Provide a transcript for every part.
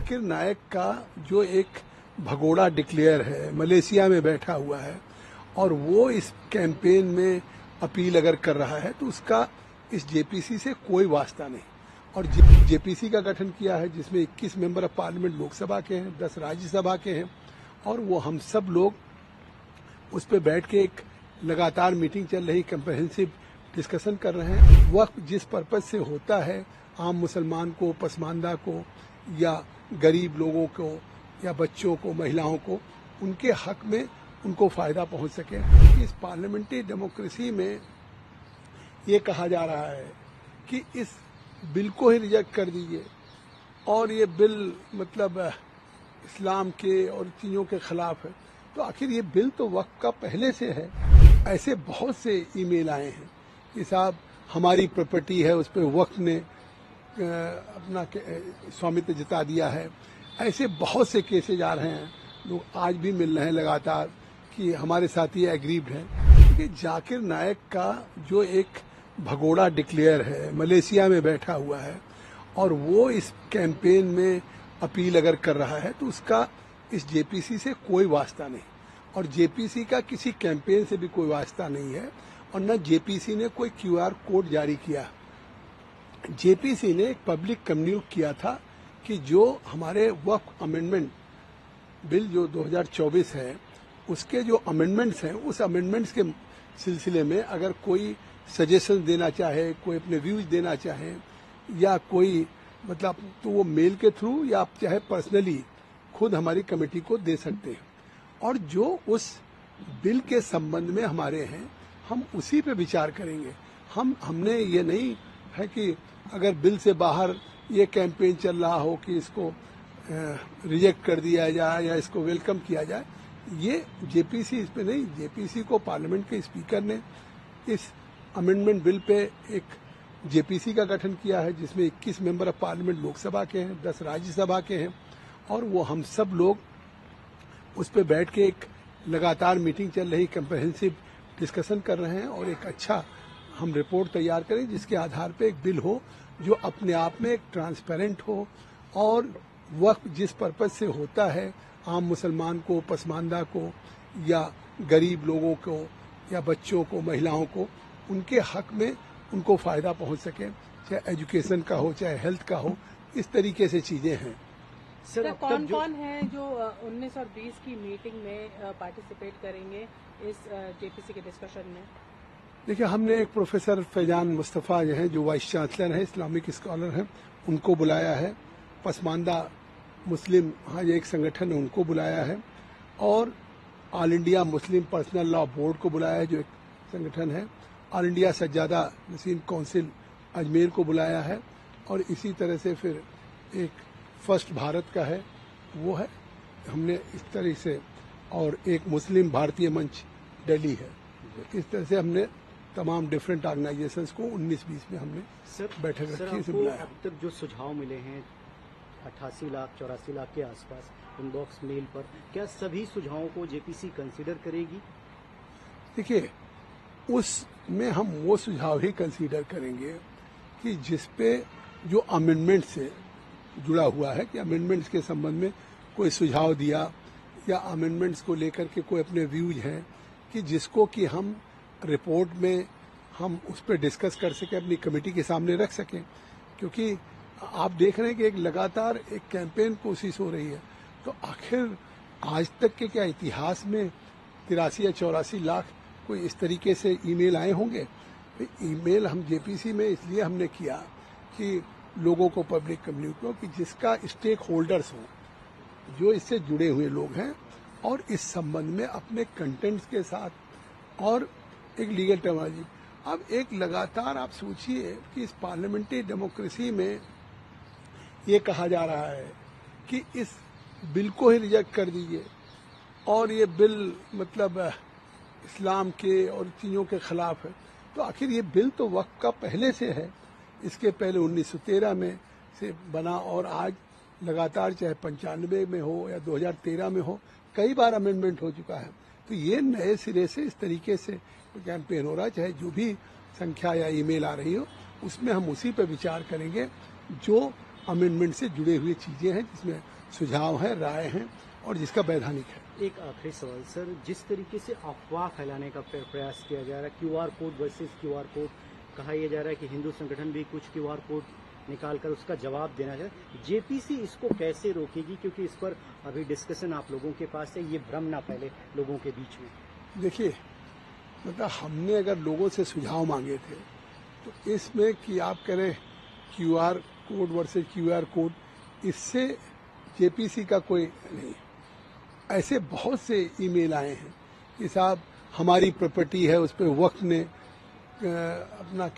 जाकिर नायक का जो एक भगोड़ा डिक्लेयर है, मलेशिया में बैठा हुआ है और वो इस कैंपेन में अपील अगर कर रहा है तो उसका इस जेपीसी से कोई वास्ता नहीं। और जेपीसी का गठन किया है जिसमें 21 मेंबर ऑफ पार्लियामेंट लोकसभा के हैं, 10 राज्यसभा के हैं और वो हम सब लोग उस पर बैठ के एक लगातार मीटिंग चल रही, कंप्रहेंसिव डिस्कशन कर रहे हैं। वक्फ जिस पर्पज से होता है, आम मुसलमान को, पसमानदा को या गरीब लोगों को या बच्चों को, महिलाओं को, उनके हक में उनको फायदा पहुंच सके। इस पार्लियामेंट्री डेमोक्रेसी में ये कहा जा रहा है कि इस बिल को ही रिजेक्ट कर दीजिए और ये बिल मतलब इस्लाम के और चीज़ों के खिलाफ है। तो आखिर ये बिल तो वक्त का पहले से है। ऐसे बहुत से ईमेल आए हैं कि साहब हमारी प्रॉपर्टी है, उस पर वक्त ने अपना स्वामित्व जता दिया है। ऐसे बहुत से केसेज आ रहे हैं, लोग आज भी मिल रहे हैं लगातार कि हमारे साथ ये एग्रीव्ड हैं कि जाकिर नायक का जो एक भगोड़ा डिक्लेयर है, मलेशिया में बैठा हुआ है और वो इस कैंपेन में अपील अगर कर रहा है तो उसका इस जेपीसी से कोई वास्ता नहीं। और जेपीसी का किसी कैंपेन से भी कोई वास्ता नहीं है और न जेपीसी ने कोई क्यूआर कोड जारी किया। जेपीसी ने एक पब्लिक कम्युनिकेट किया था कि जो हमारे वक्फ अमेंडमेंट बिल जो 2024 है उसके जो अमेंडमेंट्स हैं, उस अमेंडमेंट्स के सिलसिले में अगर कोई सजेशन देना चाहे, कोई अपने व्यूज देना चाहे या कोई मतलब तो वो मेल के थ्रू या आप चाहे पर्सनली खुद हमारी कमेटी को दे सकते हैं। और जो उस बिल के संबंध में हमारे हैं हम उसी पे विचार करेंगे। हमने ये नहीं है कि अगर बिल से बाहर ये कैंपेन चल रहा हो कि इसको रिजेक्ट कर दिया जाए या इसको वेलकम किया जाए। ये जेपीसी इस पे नहीं, जेपीसी को पार्लियामेंट के स्पीकर ने इस अमेंडमेंट बिल पे एक जेपीसी का गठन किया है जिसमें 21 मेंबर ऑफ पार्लियामेंट लोकसभा के हैं, 10 राज्यसभा के हैं और वो हम सब लोग उस पर बैठ के एक लगातार मीटिंग चल रही, कंप्रहेंसिव डिस्कशन कर रहे हैं और एक अच्छा हम रिपोर्ट तैयार करें जिसके आधार पे एक बिल हो जो अपने आप में एक ट्रांसपेरेंट हो और वक्फ जिस पर्पज से होता है, आम मुसलमान को, पसमानदा को या गरीब लोगों को या बच्चों को, महिलाओं को, उनके हक में उनको फायदा पहुंच सके, चाहे एजुकेशन का हो, चाहे हेल्थ का हो, इस तरीके से चीजें हैं। सर कौन है जो 19 और 20 की मीटिंग में पार्टिसिपेट करेंगे इस जेपीसी के डिस्कशन में? देखिए, हमने एक प्रोफेसर फैजान मुस्तफ़ा जो है, जो वाइस चांसलर है, इस्लामिक स्कॉलर हैं, उनको बुलाया है। पसमानदा मुस्लिम हाँ ये एक संगठन है, उनको बुलाया है और all India Muslim personal law board को बुलाया है जो एक संगठन है। All India Sajjada Naseem council Ajmer को बुलाया है और इसी तरह से फिर एक फर्स्ट भारत का है वो है, हमने इस तरह से, और एक मुस्लिम भारतीय मंच दिल्ली है। इस तरह से हमने तमाम डिफरेंट ऑर्गेनाइजेशंस को 19-20 में हमने बैठक रखी है। अब तक जो सुझाव मिले हैं 88 लाख 84 लाख के आसपास इनबॉक्स मेल पर, क्या सभी सुझावों को जेपीसी कंसीडर करेगी? देखिए, उसमें हम वो सुझाव ही कंसीडर करेंगे कि जिसपे जो अमेंडमेंट से जुड़ा हुआ है, कि अमेंडमेंट्स के संबंध में कोई सुझाव दिया या अमेंडमेंट्स को लेकर के कोई अपने व्यूज हैं कि जिसको कि हम रिपोर्ट में हम उस पर डिस्कस कर सकें, अपनी कमेटी के सामने रख सकें। क्योंकि आप देख रहे हैं कि एक लगातार एक कैंपेन कोशिश हो रही है, तो आखिर आज तक के क्या इतिहास में 83 या 84 लाख कोई इस तरीके से ईमेल आए होंगे? तो ईमेल हम जेपीसी में इसलिए हमने किया कि लोगों को, पब्लिक कम्युनिटी को, कि जिसका स्टेक होल्डर्स हो, जो इससे जुड़े हुए लोग हैं और इस संबंध में अपने कंटेंट्स के साथ और एक लीगल टर्मिनोलॉजी। अब एक लगातार आप सोचिए कि इस पार्लियामेंट्री डेमोक्रेसी में ये कहा जा रहा है कि इस बिल को ही रिजेक्ट कर दीजिए और ये बिल मतलब इस्लाम के और चीज़ों के खिलाफ है। तो आखिर ये बिल तो वक्त का पहले से है। इसके पहले 1913 में से बना और आज लगातार चाहे 95 में हो या 2013 में हो, कई बार अमेंडमेंट हो चुका है। तो ये नए सिरे से इस तरीके से कैंपेन हो रहा है, चाहे जो भी संख्या या ईमेल आ रही हो, उसमें हम उसी पर विचार करेंगे जो अमेंडमेंट से जुड़े हुए चीजें हैं, जिसमें सुझाव है, राय हैं और जिसका वैधानिक है। एक आखिरी सवाल सर, जिस तरीके से अफवाह फैलाने का प्रयास किया जा रहा है, QR code versus QR code, कहा यह जा रहा है कि हिंदू संगठन भी कुछ क्यूआर कोड निकालकर उसका जवाब देना चाहिए, जेपीसी इसको कैसे रोकेगी? क्योंकि इस पर अभी डिस्कशन आप लोगों के पास है, ये भ्रम ना फैले लोगों के बीच में। देखिए, मतलब हमने अगर लोगों से सुझाव मांगे थे तो इसमें कि आप करें QR code versus QR code, इससे जेपीसी का कोई नहीं। ऐसे बहुत से ईमेल आए हैं कि साहब हमारी प्रॉपर्टी है, उस पर वक्त ने अपना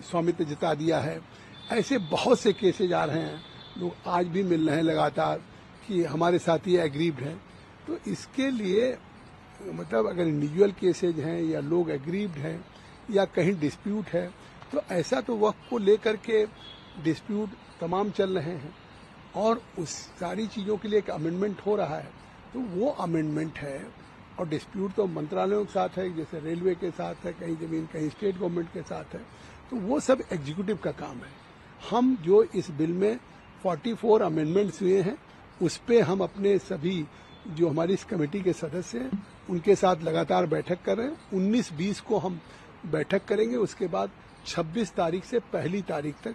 स्वामित्व जता दिया है। ऐसे बहुत से केसेज आ रहे हैं, लोग आज भी मिल रहे हैं लगातार कि हमारे साथ ये एग्रीव्ड हैं। तो इसके लिए मतलब अगर इंडिविजुअल केसेज हैं या लोग एग्रीव्ड हैं या कहीं डिस्प्यूट है, तो ऐसा तो वक्त को लेकर के डिस्प्यूट तमाम चल रहे हैं और उस सारी चीज़ों के लिए एक अमेंडमेंट हो रहा है। तो वो अमेंडमेंट है और डिस्प्यूट तो मंत्रालयों के साथ है, जैसे रेलवे के साथ है, कहीं जमीन कहीं स्टेट गवर्नमेंट के साथ है। तो वो सब एग्जीक्यूटिव का काम है। हम जो इस बिल में 44 अमेंडमेंट्स हुए हैं, उस पे हम अपने सभी जो हमारी इस कमेटी के सदस्य हैं उनके साथ लगातार बैठक कर रहे हैं। 19-20 को हम बैठक करेंगे। उसके बाद 26 तारीख से 1 तारीख तक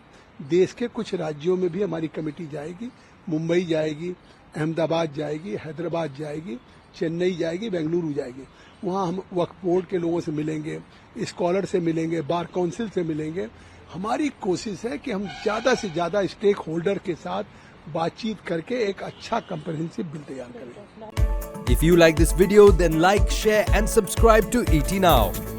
देश के कुछ राज्यों में भी हमारी कमेटी जाएगी। मुंबई जाएगी, अहमदाबाद जाएगी, हैदराबाद जाएगी, चेन्नई जाएगी, बेंगलुरु जाएगी। वहाँ हम वक्फ बोर्ड के लोगों से मिलेंगे, स्कॉलर से मिलेंगे, बार काउंसिल से मिलेंगे। हमारी कोशिश है कि हम ज़्यादा से ज़्यादा स्टेक होल्डर के साथ बातचीत करके एक अच्छा कम्प्रहेंसिव बिल तैयार करें। If you like this video, then like, share and subscribe to ET Now.